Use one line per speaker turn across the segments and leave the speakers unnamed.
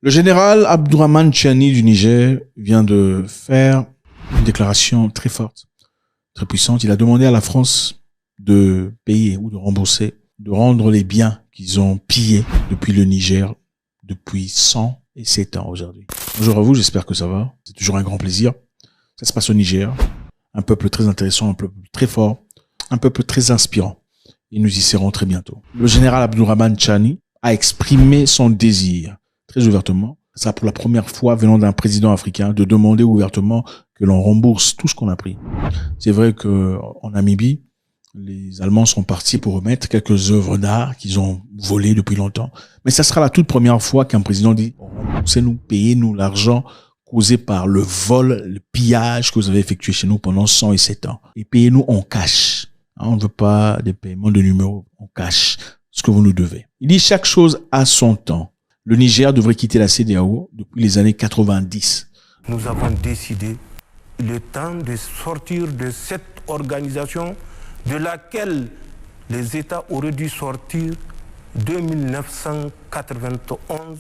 Le général Abdourahmane Tchiani du Niger vient de faire une déclaration très forte, très puissante. Il a demandé à la France de payer ou de rembourser, de rendre les biens qu'ils ont pillés depuis le Niger depuis 107 ans aujourd'hui. Bonjour à vous, j'espère que ça va. C'est toujours un grand plaisir. Ça se passe au Niger. Un peuple très intéressant, un peuple très fort, un peuple très inspirant. Et nous y serons très bientôt. Le général Abdourahmane Tchiani a exprimé son désir très ouvertement. Ça pour la première fois venant d'un président africain de demander ouvertement que l'on rembourse tout ce qu'on a pris. C'est vrai que en Namibie, les Allemands sont partis pour remettre quelques œuvres d'art qu'ils ont volées depuis longtemps. Mais ça sera la toute première fois qu'un président dit remboursez-nous, payez-nous l'argent causé par le vol, le pillage que vous avez effectué chez nous pendant 107 ans. Et payez-nous en cash. On ne veut pas des paiements de numéros, en cash, ce que vous nous devez. Il dit chaque chose a son temps. Le Niger devrait quitter la CEDEAO depuis les années 90.
Nous avons décidé le temps de sortir de cette organisation de laquelle les États auraient dû sortir de 1991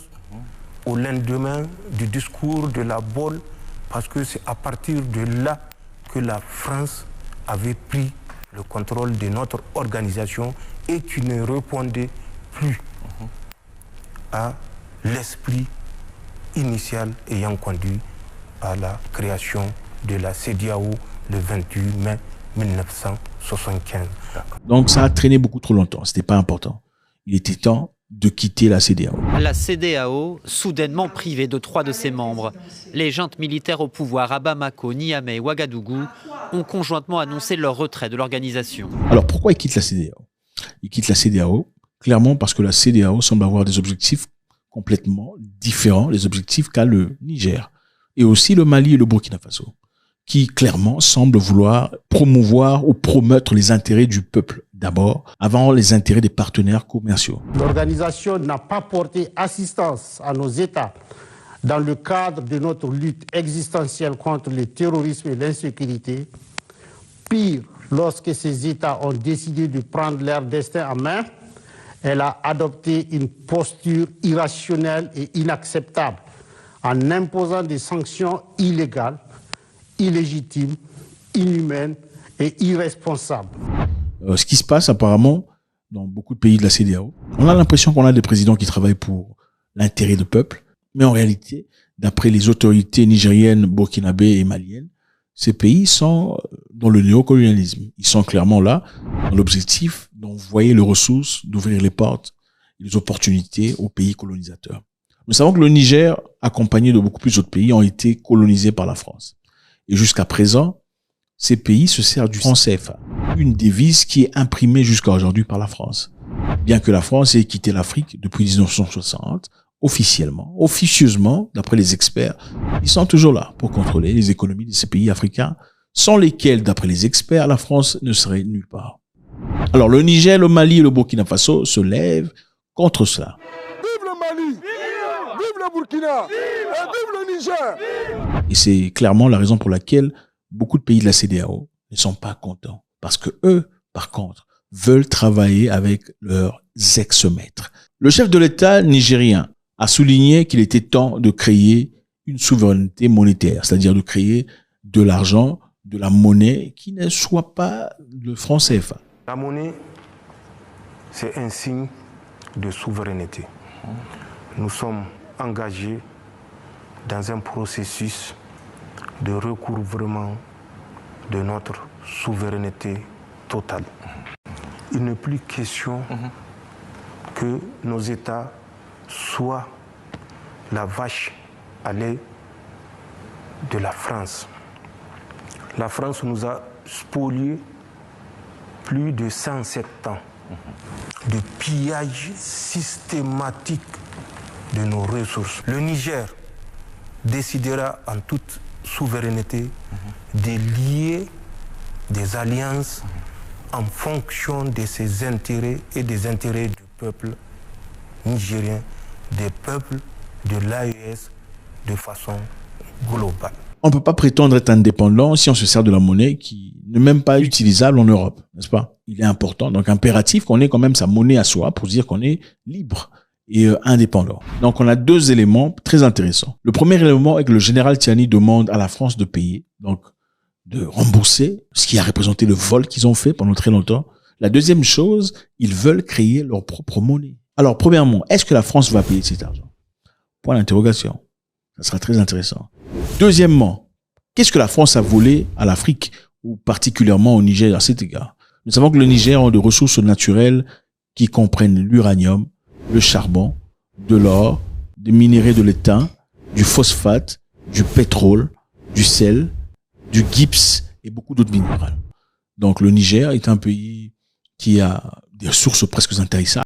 au lendemain du discours de la Baule, parce que c'est à partir de là que la France avait pris le contrôle de notre organisation et qui ne répondait plus à l'esprit initial ayant conduit à la création de la CEDEAO le 28 mai 1975.
Donc ça a traîné beaucoup trop longtemps, c'était pas important. Il était temps de quitter la CEDEAO.
La CEDEAO, soudainement privée de 3 de ses membres, les juntes militaires au pouvoir à Bamako, Niamey et Ouagadougou ont conjointement annoncé leur retrait de l'organisation.
Alors pourquoi il quitte la CEDEAO? Il quitte la CEDEAO clairement parce que la CEDEAO semble avoir des objectifs complètement différents des objectifs qu'a le Niger et aussi le Mali et le Burkina Faso, qui clairement semblent vouloir promouvoir ou promettre les intérêts du peuple d'abord, avant les intérêts des partenaires commerciaux.
L'organisation n'a pas porté assistance à nos États dans le cadre de notre lutte existentielle contre le terrorisme et l'insécurité. Pire, lorsque ces États ont décidé de prendre leur destin en main, elle a adopté une posture irrationnelle et inacceptable en imposant des sanctions illégales, illégitimes, inhumaines et irresponsables.
Ce qui se passe apparemment dans beaucoup de pays de la CEDEAO, on a l'impression qu'on a des présidents qui travaillent pour l'intérêt du peuple, mais en réalité, d'après les autorités nigériennes, burkinabées et maliennes, ces pays sont dans le néocolonialisme. Ils sont clairement là dans l'objectif d'envoyer les ressources, d'ouvrir les portes et les opportunités aux pays colonisateurs. Nous savons que le Niger, accompagné de beaucoup plus d'autres pays, ont été colonisés par la France. Et jusqu'à présent, ces pays se servent du franc CFA, une devise qui est imprimée jusqu'à aujourd'hui par la France. Bien que la France ait quitté l'Afrique depuis 1960, officieusement, d'après les experts, ils sont toujours là pour contrôler les économies de ces pays africains, sans lesquels, d'après les experts, la France ne serait nulle part. Alors le Niger, le Mali et le Burkina Faso se lèvent contre cela.
Vive le Mali! Vive le Burkina! Et vive le Niger!
Et c'est clairement la raison pour laquelle beaucoup de pays de la CEDEAO ne sont pas contents. Parce que eux, par contre, veulent travailler avec leurs ex-maîtres. Le chef de l'État nigérien a souligné qu'il était temps de créer une souveraineté monétaire, c'est-à-dire de créer de l'argent, de la monnaie qui ne soit pas le franc CFA.
La monnaie, c'est un signe de souveraineté. Nous sommes engagés dans un processus de recouvrement de notre souveraineté totale. Il n'est plus question que nos États soient la vache à lait de la France. La France nous a spolié plus de 107 ans de pillage systématique de nos ressources. Le Niger décidera en toute souveraineté de lier des alliances en fonction de ses intérêts et des intérêts du peuple nigérien, des peuples de l'AES de façon globale.
On ne peut pas prétendre être indépendant si on se sert de la monnaie qui n'est même pas utilisable en Europe, n'est-ce pas? Il est important, donc impératif qu'on ait quand même sa monnaie à soi pour dire qu'on est libre et indépendant. Donc on a deux éléments très intéressants. Le premier élément est que le général Tiani demande à la France de payer, donc de rembourser ce qui a représenté le vol qu'ils ont fait pendant très longtemps. La deuxième chose, ils veulent créer leur propre monnaie. Alors premièrement, est-ce que la France va payer cet argent? Point d'interrogation. Ça sera très intéressant. Deuxièmement, qu'est-ce que la France a volé à l'Afrique, ou particulièrement au Niger à cet égard? Nous savons que le Niger a des ressources naturelles qui comprennent l'uranium, le charbon, de l'or, des minéraux de l'étain, du phosphate, du pétrole, du sel, du gypse et beaucoup d'autres minéraux. Donc le Niger est un pays qui a des ressources presque intarissables.